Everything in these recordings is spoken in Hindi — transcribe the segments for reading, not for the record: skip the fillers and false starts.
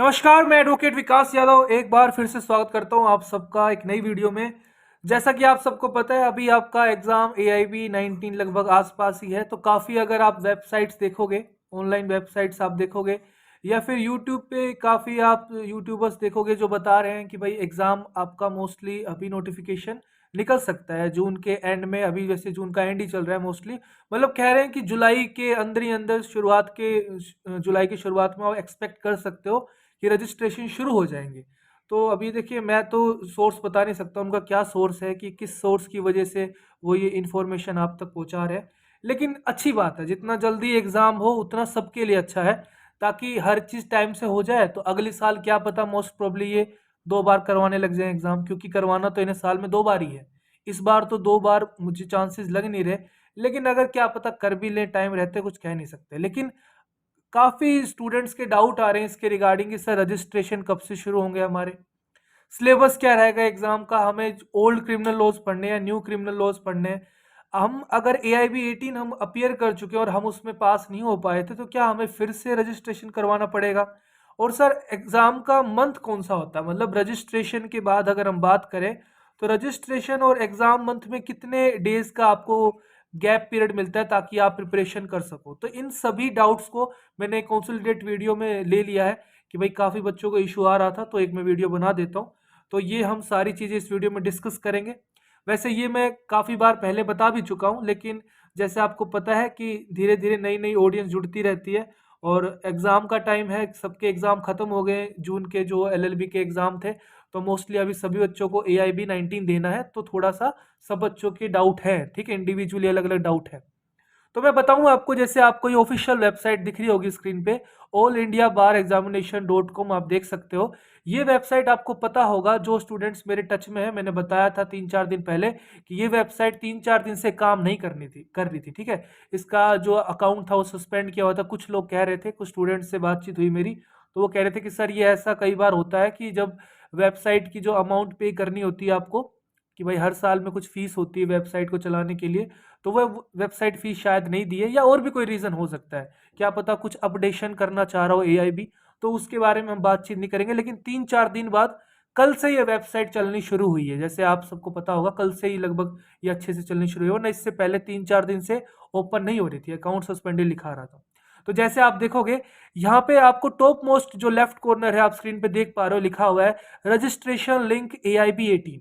नमस्कार, मैं एडवोकेट विकास यादव एक बार फिर से स्वागत करता हूं आप सबका एक नई वीडियो में। जैसा कि आप सबको पता है, अभी आपका एग्जाम AIB 19 लगभग आसपास ही है। तो काफ़ी अगर आप वेबसाइट्स देखोगे, ऑनलाइन वेबसाइट्स आप देखोगे या फिर यूट्यूब पे काफ़ी आप यूट्यूबर्स देखोगे जो बता रहे हैं कि भाई एग्ज़ाम आपका मोस्टली अभी नोटिफिकेशन निकल सकता है जून के एंड में। अभी वैसे जून का एंड ही चल रहा है मोस्टली, मतलब कह रहे हैं कि जुलाई के अंदर ही अंदर जुलाई की शुरुआत में आप एक्सपेक्ट कर सकते हो कि रजिस्ट्रेशन शुरू हो जाएंगे। तो अभी देखिए, मैं तो सोर्स बता नहीं सकता उनका क्या सोर्स है कि किस सोर्स की वजह से वो ये इन्फॉर्मेशन आप तक पहुंचा रहे हैं। लेकिन अच्छी बात है, जितना जल्दी एग्ज़ाम हो उतना सबके लिए अच्छा है, ताकि हर चीज़ टाइम से हो जाए। तो अगले साल क्या पता मोस्ट प्रोबली ये 2 बार करवाने लग जाए एग्ज़ाम, क्योंकि करवाना तो इन्हें साल में 2 बार ही है। इस बार तो 2 बार मुझे चांसेस लग नहीं रहे, लेकिन अगर क्या पता कर भी लें, टाइम रहते कुछ कह नहीं सकते। लेकिन काफ़ी स्टूडेंट्स के डाउट आ रहे हैं इसके रिगार्डिंग कि सर रजिस्ट्रेशन कब से शुरू होंगे, हमारे सिलेबस क्या रहेगा एग्जाम का, हमें ओल्ड क्रिमिनल लॉज पढ़ने हैं या न्यू क्रिमिनल लॉज पढ़ने हैं। हम अगर AIB 18 हम अपियर कर चुके हैं और हम उसमें पास नहीं हो पाए थे, तो क्या हमें फिर से रजिस्ट्रेशन करवाना पड़ेगा? और सर एग्जाम का मंथ कौन सा होता है, मतलब रजिस्ट्रेशन के बाद अगर हम बात करें तो रजिस्ट्रेशन और एग्जाम मंथ में कितने डेज का आपको गैप पीरियड मिलता है ताकि आप प्रिपरेशन कर सको। तो इन सभी डाउट्स को मैंने कंसोलिडेट वीडियो में ले लिया है कि भाई काफ़ी बच्चों को इशू आ रहा था, तो एक मैं वीडियो बना देता हूँ। तो ये हम सारी चीज़ें इस वीडियो में डिस्कस करेंगे। वैसे ये मैं काफ़ी बार पहले बता भी चुका हूँ, लेकिन जैसे आपको पता है कि धीरे धीरे नई नई ऑडियंस जुड़ती रहती है और एग्ज़ाम का टाइम है, सबके एग्ज़ाम ख़त्म हो गए जून के जो LLB के एग्ज़ाम थे। तो मोस्टली अभी सभी बच्चों को AIB 19 देना है, तो थोड़ा सा सब बच्चों के डाउट है, ठीक है, इंडिविजुअली अलग अलग डाउट है। तो मैं बताऊं आपको, जैसे आपको ये ऑफिशियल वेबसाइट दिख रही होगी स्क्रीन पे, allindiabareexamination.com, आप देख सकते हो। ये वेबसाइट आपको पता होगा, जो स्टूडेंट्स मेरे टच में है, मैंने बताया था 3-4 दिन पहले कि ये वेबसाइट 3-4 दिन से काम नहीं कर रही थी, ठीक है। इसका जो अकाउंट था वो सस्पेंड किया हुआ था। कुछ लोग कह रहे थे, कुछ स्टूडेंट्स से बातचीत हुई मेरी, तो वो कह रहे थे कि सर ये ऐसा कई बार होता है कि जब वेबसाइट की जो अमाउंट पे करनी होती है आपको, कि भाई हर साल में कुछ फीस होती है वेबसाइट को चलाने के लिए, तो वह वेबसाइट फीस शायद नहीं दी है, या और भी कोई रीज़न हो सकता है, क्या पता कुछ अपडेशन करना चाह रहा हो AIB। तो उसके बारे में हम बातचीत नहीं करेंगे। लेकिन 3-4 दिन बाद कल से ये वेबसाइट चलनी शुरू हुई है, जैसे आप सबको पता होगा, कल से ही लगभग ये अच्छे से चलनी शुरू हुई है, वरना इससे पहले 3-4 दिन से ओपन नहीं हो रही थी, अकाउंट सस्पेंडेड लिखा रहा था। तो जैसे आप देखोगे यहाँ पे आपको टॉप मोस्ट जो लेफ्ट कॉर्नर है, आप स्क्रीन पे देख पा रहे हो, लिखा हुआ है रजिस्ट्रेशन लिंक AIB 18।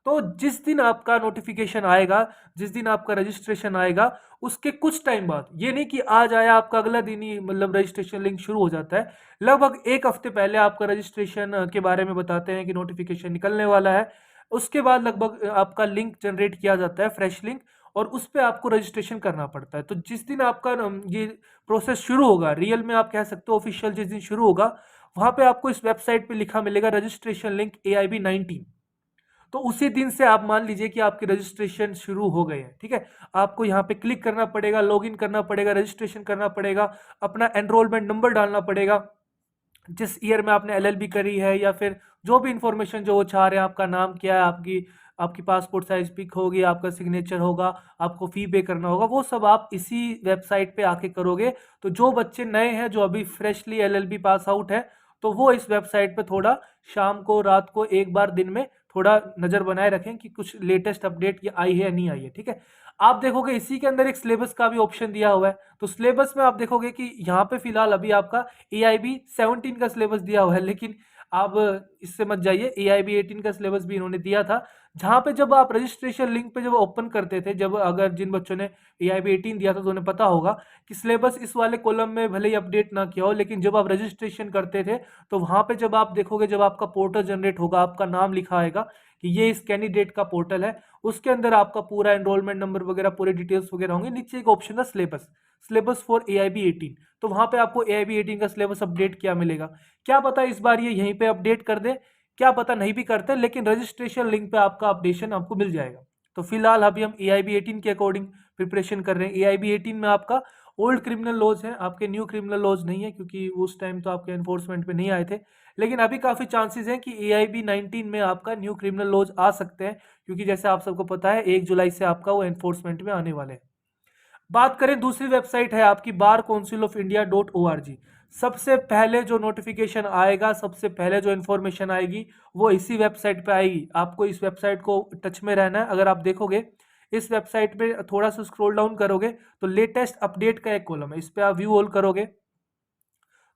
तो जिस दिन आपका नोटिफिकेशन आएगा, जिस दिन आपका रजिस्ट्रेशन आएगा, उसके कुछ टाइम बाद, ये नहीं कि आज आया आपका अगला दिन ही मतलब रजिस्ट्रेशन लिंक शुरू हो जाता है, लगभग एक हफ्ते पहले आपका रजिस्ट्रेशन के बारे में बताते हैं कि नोटिफिकेशन निकलने वाला है। उसके बाद लगभग आपका लिंक जनरेट किया जाता है, फ्रेश लिंक, और उस पर आपको रजिस्ट्रेशन करना पड़ता है। तो जिस दिन आपका ये प्रोसेस शुरू होगा, रियल में आप कह सकते हो ऑफिशियल जिस दिन शुरू होगा, वहां पे आपको इस वेबसाइट पे लिखा मिलेगा रजिस्ट्रेशन लिंक AIB 19। तो उसी दिन से आप मान लीजिए कि आपके रजिस्ट्रेशन शुरू हो गए हैं, ठीक है। आपको यहाँ पे क्लिक करना पड़ेगा, लॉगिन करना पड़ेगा, रजिस्ट्रेशन करना पड़ेगा, अपना एनरोलमेंट नंबर डालना पड़ेगा, जिस ईयर में आपने LLB करी है, या फिर जो भी इंफॉर्मेशन जो वो चाह रहे हैं, आपका नाम क्या है, आपकी आपकी पासपोर्ट साइज पिक होगी, आपका सिग्नेचर होगा, आपको फी पे करना होगा, वो सब आप इसी वेबसाइट पे आके करोगे। तो जो बच्चे नए हैं, जो अभी फ्रेशली LLB पास आउट है, तो वो इस वेबसाइट पे थोड़ा शाम को, रात को एक बार दिन में थोड़ा नज़र बनाए रखें कि कुछ लेटेस्ट अपडेट ये आई है या नहीं आई है, ठीक है। आप देखोगे इसी के अंदर एक सिलेबस का भी ऑप्शन दिया हुआ है। तो सिलेबस में आप देखोगे कि यहाँ पे फिलहाल अभी आपका AIB 17 का सिलेबस दिया हुआ है, लेकिन आप इससे मत जाइए, AIB 18 का सिलेबस भी इन्होंने दिया था। जहाँ पे जब आप रजिस्ट्रेशन लिंक पे जब ओपन करते थे, जब अगर जिन बच्चों ने AIB 18 दिया था तो उन्हें पता होगा कि सिलेबस इस वाले कॉलम में भले ही अपडेट ना किया हो, लेकिन जब आप रजिस्ट्रेशन करते थे तो वहाँ पे जब आप देखोगे, जब आपका पोर्टल जनरेट होगा, आपका नाम लिखा आएगा कि ये इस कैंडिडेट का पोर्टल है, उसके अंदर आपका पूरा एनरोलमेंट नंबर वगैरह, पूरे डिटेल्स वगैरह होंगे। नीचे एक ऑप्शन था सिलेबस, सिलेबस फॉर AIB 18, तो वहां पे आपको AIB 18 का सिलेबस अपडेट क्या मिलेगा। क्या पता इस बार ये यहीं पे अपडेट कर दे, क्या पता नहीं भी करते, लेकिन रजिस्ट्रेशन लिंक पे आपका अपडेशन आपको मिल जाएगा। तो फिलहाल अभी हम AIB 18 के अकॉर्डिंग प्रिपरेशन कर रहे हैं। AIB 18 में आपका ओल्ड क्रिमिनल लॉज है, आपके न्यू क्रिमिनल लॉज नहीं है, क्योंकि उस टाइम तो आपके एनफोर्समेंट पे नहीं आए थे। लेकिन अभी काफ़ी चांसेस हैं कि AIB 19 में आपका न्यू क्रिमिनल लॉज आ सकते हैं, क्योंकि जैसे आप सबको पता है 1 जुलाई से आपका वो एनफोर्समेंट में आने वाले हैं। बात करें दूसरी वेबसाइट है आपकी, bar council of India .org। सबसे पहले जो नोटिफिकेशन आएगा, सबसे पहले जो इन्फॉर्मेशन आएगी वो इसी वेबसाइट पे आएगी। आपको इस वेबसाइट को टच में रहना है। अगर आप देखोगे इस वेबसाइट पे थोड़ा सा स्क्रॉल डाउन करोगे तो लेटेस्ट अपडेट का एक कॉलम है, इस पे आप व्यू ऑल करोगे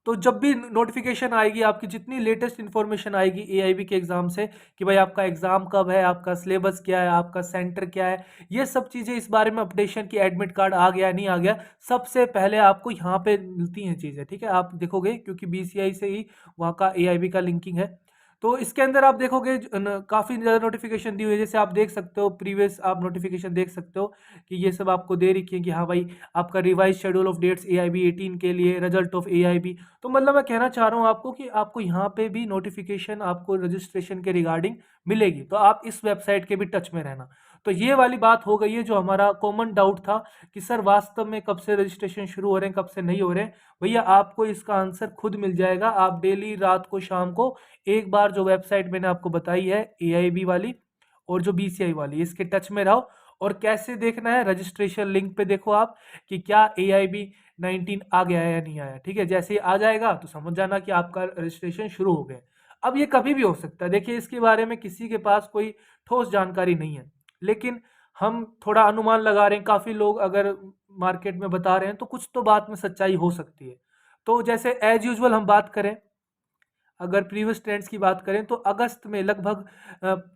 तो जब भी नोटिफिकेशन आएगी, आपकी जितनी लेटेस्ट इन्फॉर्मेशन आएगी एआईबी के एग्जाम से कि भाई आपका एग्जाम कब है, आपका सिलेबस क्या है, आपका सेंटर क्या है, ये सब चीज़ें इस बारे में अपडेशन की एडमिट कार्ड आ गया नहीं आ गया, सबसे पहले आपको यहाँ पे मिलती हैं चीज़ें। ठीक है, आप देखोगे क्योंकि बीसीआई से ही वहाँ का एआईबी का लिंकिंग है। तो इसके अंदर आप देखोगे काफ़ी ज़्यादा नोटिफिकेशन दी हुई है। जैसे आप देख सकते हो प्रीवियस आप नोटिफिकेशन देख सकते हो कि ये सब आपको दे रखी है कि हाँ भाई आपका revise schedule of dates AIB 18 के लिए, रिजल्ट ऑफ एआईबी। तो मतलब मैं कहना चाह रहा हूँ आपको कि आपको यहाँ पे भी नोटिफिकेशन आपको रजिस्ट्रेशन के रिगार्डिंग मिलेगी, तो आप इस वेबसाइट के भी टच में रहना। तो ये वाली बात हो गई है जो हमारा कॉमन डाउट था कि सर वास्तव में कब से रजिस्ट्रेशन शुरू हो रहे हैं, कब से नहीं हो रहे हैं। भैया आपको इसका आंसर खुद मिल जाएगा। आप डेली रात को शाम को एक बार जो वेबसाइट मैंने आपको बताई है एआईबी वाली और जो बीसीआई वाली, इसके टच में रहो। और कैसे देखना है, रजिस्ट्रेशन लिंक पे देखो आप कि क्या एआईबी 19 आ गया है या नहीं आया। ठीक है, जैसे ही आ जाएगा तो समझ जाना कि आपका रजिस्ट्रेशन शुरू हो गया। अब ये कभी भी हो सकता है, देखिए इसके बारे में किसी के पास कोई ठोस जानकारी नहीं है, लेकिन हम थोड़ा अनुमान लगा रहे हैं। काफ़ी लोग अगर मार्केट में बता रहे हैं तो कुछ तो बात में सच्चाई हो सकती है। तो जैसे एज यूजुअल हम बात करें, अगर प्रीवियस ट्रेंड्स की बात करें तो अगस्त में लगभग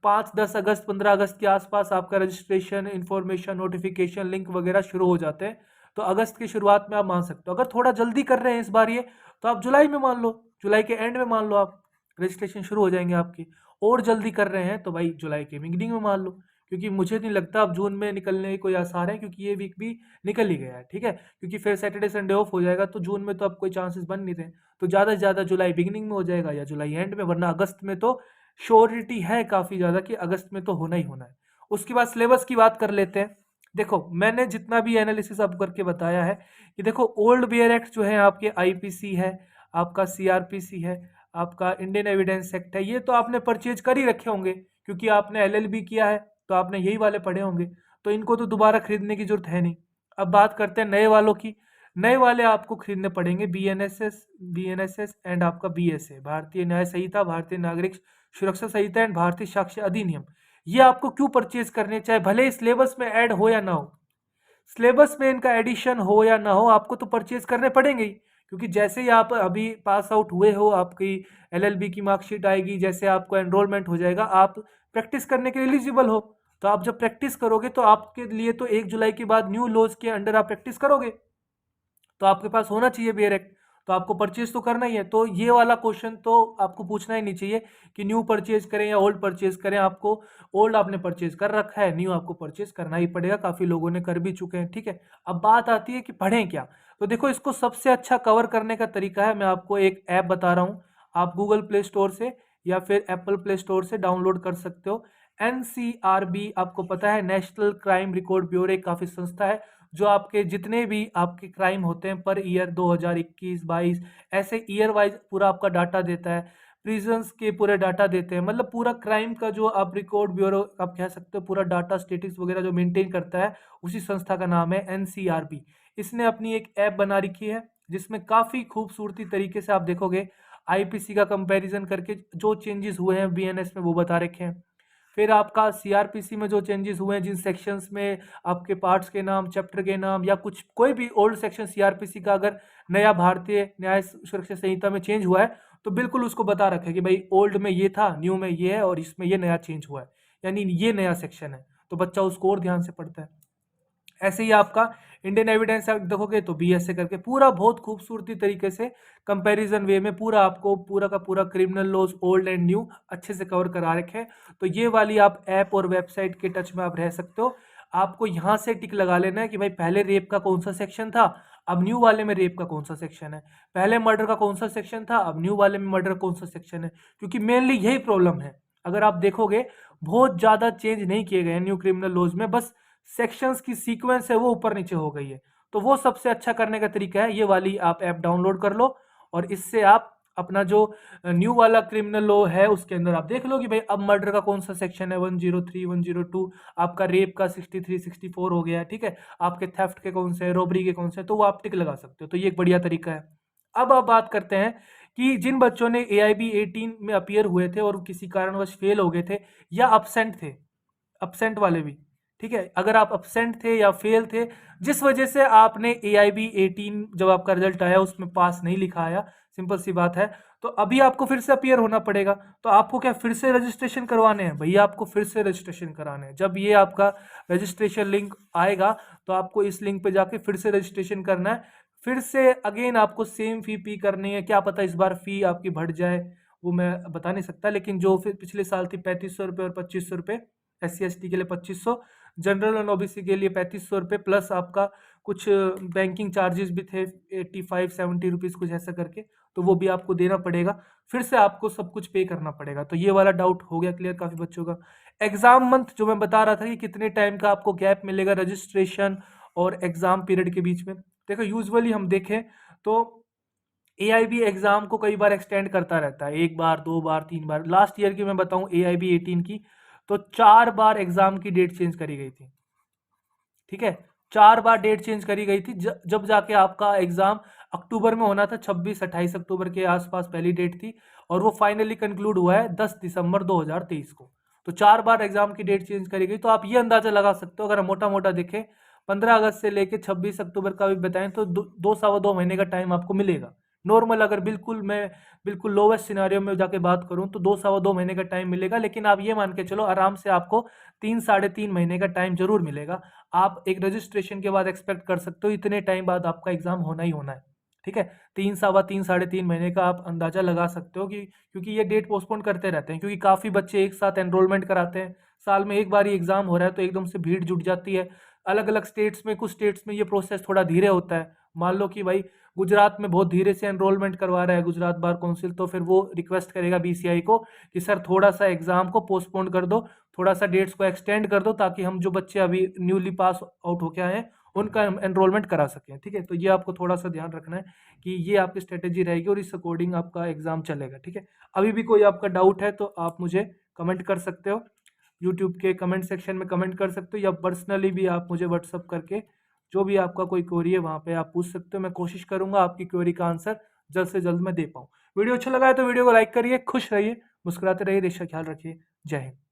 5-10 अगस्त 15 अगस्त के आसपास आपका रजिस्ट्रेशन इन्फॉर्मेशन नोटिफिकेशन लिंक वगैरह शुरू हो जाते हैं। तो अगस्त की शुरुआत में आप मान सकते हो। अगर थोड़ा जल्दी कर रहे हैं इस बार ये, तो आप जुलाई में मान लो, जुलाई के एंड में मान लो आप रजिस्ट्रेशन शुरू हो जाएंगे आपकी। और जल्दी कर रहे हैं तो भाई जुलाई के बिगनिंग में मान लो, क्योंकि मुझे नहीं लगता अब जून में निकलने के कोई आसार है, क्योंकि ये वीक भी निकल ही गया है। ठीक है, क्योंकि फिर सैटरडे संडे ऑफ हो जाएगा, तो जून में तो अब कोई चांसेस बन नहीं रहे। तो ज़्यादा से ज़्यादा जुलाई बिगिनिंग में हो जाएगा या जुलाई एंड में, वरना अगस्त में तो श्योरिटी है काफ़ी ज़्यादा कि अगस्त में तो होना ही होना है। उसके बाद सिलेबस की बात कर लेते हैं। देखो मैंने जितना भी एनालिसिस आप करके बताया है कि देखो ओल्ड बियर एक्ट जो है आपके आईपीसी है, आपका सीआरपीसी है, आपका इंडियन एविडेंस एक्ट है, ये तो आपने परचेज कर ही रखे होंगे क्योंकि आपने एलएलबी किया है, तो आपने यही वाले पढ़े होंगे। तो इनको तो दोबारा खरीदने की जरूरत है नहीं। अब बात करते हैं नए वालों की। नए वाले आपको खरीदने पड़ेंगे बीएनएसएस एंड आपका बीएसए, भारतीय न्याय संहिता, भारतीय नागरिक सुरक्षा संहिता एंड भारतीय साक्ष्य अधिनियम। ये आपको क्यों परचेज करने, चाहे भले सिलेबस में ऐड हो या ना हो, सिलेबस में इनका एडिशन हो या ना हो, आपको तो परचेज करने पड़ेंगे ही। क्योंकि जैसे ही आप अभी पास आउट हुए हो, आपकी एलएलबी की मार्कशीट आएगी, जैसे आपको एनरोलमेंट हो जाएगा, आप प्रैक्टिस करने के एलिजिबल हो। तो आप जब प्रैक्टिस करोगे तो आपके लिए तो 1 जुलाई के बाद न्यू लॉज के अंडर आप प्रैक्टिस करोगे, तो आपके पास होना चाहिए बियर एक्ट, तो आपको परचेज तो करना ही है। तो ये वाला क्वेश्चन तो आपको पूछना ही नहीं चाहिए कि न्यू परचेज करें या ओल्ड परचेज करें। आपको ओल्ड आपने परचेज कर रखा है, न्यू आपको परचेज करना ही पड़ेगा, काफ़ी लोगों ने कर भी चुके हैं। ठीक है, अब बात आती है कि पढ़ें क्या। तो देखो इसको सबसे अच्छा कवर करने का तरीका है, मैं आपको एक ऐप बता रहा हूँ। आप गूगल प्ले स्टोर से या फिर एप्पल प्ले स्टोर से डाउनलोड कर सकते हो। एनसीआरबी, आपको पता है नेशनल क्राइम रिकॉर्ड ब्यूरो, एक काफ़ी संस्था है जो आपके जितने भी आपके क्राइम होते हैं पर ईयर 2021-22 ऐसे ईयर वाइज पूरा आपका डाटा देता है। प्रिजन्स के पूरे डाटा देते हैं, मतलब पूरा क्राइम का जो आप रिकॉर्ड ब्यूरो आप कह सकते हो, पूरा डाटा स्टेटिक्स वगैरह जो मेंटेन करता है, उसी संस्था का नाम है एनसीआरबी। इसने अपनी एक ऐप बना रखी है जिसमें काफ़ी खूबसूरती तरीके से आप देखोगे आईपीसी का कंपैरिजन करके जो चेंजेस हुए हैं बीएनएस में वो बता रखे हैं। फिर आपका सीआरपीसी में जो चेंजेस हुए हैं, जिन सेक्शंस में आपके पार्ट्स के नाम, चैप्टर के नाम या कुछ कोई भी ओल्ड सेक्शन सीआरपीसी का अगर नया भारतीय न्याय सुरक्षा संहिता में चेंज हुआ है तो बिल्कुल उसको बता रखा है कि भाई ओल्ड में ये था, न्यू में ये है और इसमें ये नया चेंज हुआ है, यानी ये नया सेक्शन है। तो बच्चा उसको और ध्यान से पढ़ता है। ऐसे ही आपका इंडियन एविडेंस एक्ट देखोगे तो बीएसए करके पूरा बहुत खूबसूरती तरीके से कंपैरिजन वे में पूरा आपको पूरा का पूरा criminal laws old and new अच्छे से कवर करा रखे हैं। तो ये वाली आप ऐप और वेबसाइट के टच में आप रह सकते हो। आपको यहाँ से टिक लगा लेना है कि भाई पहले रेप का कौन सा सेक्शन था, अब न्यू वाले में रेप का कौन सा सेक्शन है। पहले मर्डर का कौन सा सेक्शन था, अब न्यू वाले में मर्डर कौन सा सेक्शन है। क्योंकि मेनली यही प्रॉब्लम है, अगर आप देखोगे बहुत ज़्यादा चेंज नहीं किए गए न्यू क्रिमिनल लॉज में, बस सेक्शंस की सीक्वेंस है वो ऊपर नीचे हो गई है। तो वो सबसे अच्छा करने का तरीका है, ये वाली आप ऐप डाउनलोड कर लो और इससे आप अपना जो न्यू वाला क्रिमिनल लॉ है उसके अंदर आप देख लो कि भाई अब मर्डर का कौन सा सेक्शन है, 103, 102, आपका रेप का 63, 64 हो गया है। ठीक है, आपके थेफ्ट के कौन से, रॉबरी के कौन से, तो वो आप टिक लगा सकते हो। तो ये एक बढ़िया तरीका है। अब आप बात करते हैं कि जिन बच्चों ने AIB 18 में अपीयर हुए थे और किसी कारणवश फेल हो गए थे या अपसेंट थे, अपसेंट वाले भी, ठीक है, अगर आप अपसेंट थे या फेल थे, जिस वजह से आपने AIB 18 जब आपका रिजल्ट आया उसमें पास नहीं लिखा आया, सिंपल सी बात है, तो अभी आपको फिर से अपीयर होना पड़ेगा। तो आपको क्या फिर से रजिस्ट्रेशन करवाने हैं? भैया आपको फिर से रजिस्ट्रेशन कराने हैं। जब ये आपका रजिस्ट्रेशन लिंक आएगा तो आपको इस लिंक पे जाके फिर से रजिस्ट्रेशन करना है, फिर से अगेन आपको सेम फी पे करनी है। क्या पता इस बार फी आपकी बढ़ जाए, वो मैं बता नहीं सकता, लेकिन जो फिर पिछले साल थी 3500 रुपये और 2500 रुपये, SC ST के लिए 2500, जनरल और OBC के लिए 3500 रुपये, प्लस आपका कुछ बैंकिंग चार्जेस भी थे 85-70 रुपीज़ कुछ ऐसा करके, तो वो भी आपको देना पड़ेगा। फिर से आपको सब कुछ पे करना पड़ेगा। तो ये वाला डाउट हो गया क्लियर काफ़ी बच्चों का। एग्जाम मंथ जो मैं बता रहा था कि कितने टाइम का आपको गैप मिलेगा रजिस्ट्रेशन और एग्जाम पीरियड के बीच में। देखो यूजुअली हम देखें तो AIB एग्जाम को कई बार एक्सटेंड करता रहता है, 1 बार 2 बार 3 बार। लास्ट ईयर की मैं बताऊं AIB 18 की, तो 4 बार एग्जाम की डेट चेंज करी गई थी, ठीक है, 4 बार डेट चेंज करी गई थी। जब जाके आपका एग्जाम अक्टूबर में होना था, 26-28 अक्टूबर के आसपास पहली डेट थी, और वो फाइनली कंक्लूड हुआ है 10 दिसंबर 2023 को। तो 4 बार एग्जाम की डेट चेंज करी गई। तो आप ये अंदाजा लगा सकते हो, अगर हम मोटा मोटा देखें 15 अगस्त से लेके 26 अक्टूबर का भी बताएं तो 2 सवा 2 महीने का टाइम आपको मिलेगा। नॉर्मल अगर बिल्कुल लोवेस्ट सिनारियो में जाके बात करूं तो 2 सवा 2 महीने का टाइम मिलेगा, लेकिन आप ये मान के चलो आराम से आपको 3 साढ़े 3 महीने का टाइम जरूर मिलेगा। आप एक रजिस्ट्रेशन के बाद एक्सपेक्ट कर सकते हो इतने टाइम बाद आपका एग्जाम होना ही होना है, ठीक है। 3 साढ़े 3 महीने का आप अंदाजा लगा सकते हो कि क्योंकि ये डेट पोस्टपोन करते रहते हैं, क्योंकि काफ़ी बच्चे एक साथ एनरोलमेंट कराते हैं, साल में एक बार ही एग्जाम हो रहा है तो एकदम से भीड़ जुट जाती है। अलग अलग स्टेट्स में, कुछ स्टेट्स में ये प्रोसेस थोड़ा धीरे होता है। मान लो कि भाई गुजरात में बहुत धीरे से एनरोलमेंट करवा रहा है गुजरात बार काउंसिल, तो फिर वो रिक्वेस्ट करेगा BCI को कि सर थोड़ा सा एग्जाम को पोस्टपोन कर दो, थोड़ा सा डेट्स को एक्सटेंड कर दो, ताकि हम जो बच्चे अभी न्यूली पास आउट होके आए हैं उनका एनरोलमेंट करा सकें, ठीक है। तो ये आपको थोड़ा सा ध्यान रखना है कि ये आपकी स्ट्रेटेजी रहेगी और इस अकॉर्डिंग आपका एग्जाम चलेगा, ठीक है। अभी भी कोई आपका डाउट है तो आप मुझे कमेंट कर सकते हो, यूट्यूब के कमेंट सेक्शन में कमेंट कर सकते हो, या पर्सनली भी आप मुझे व्हाट्सअप करके जो भी आपका कोई क्वेरी है वहाँ पे आप पूछ सकते हो। मैं कोशिश करूंगा आपकी क्वेरी का आंसर जल्द से जल्द मैं दे पाऊँ। वीडियो अच्छा लगा है तो वीडियो को लाइक करिए, खुश रहिए, मुस्कुराते रहिए, देश का ख्याल रखिए। जय हिंद।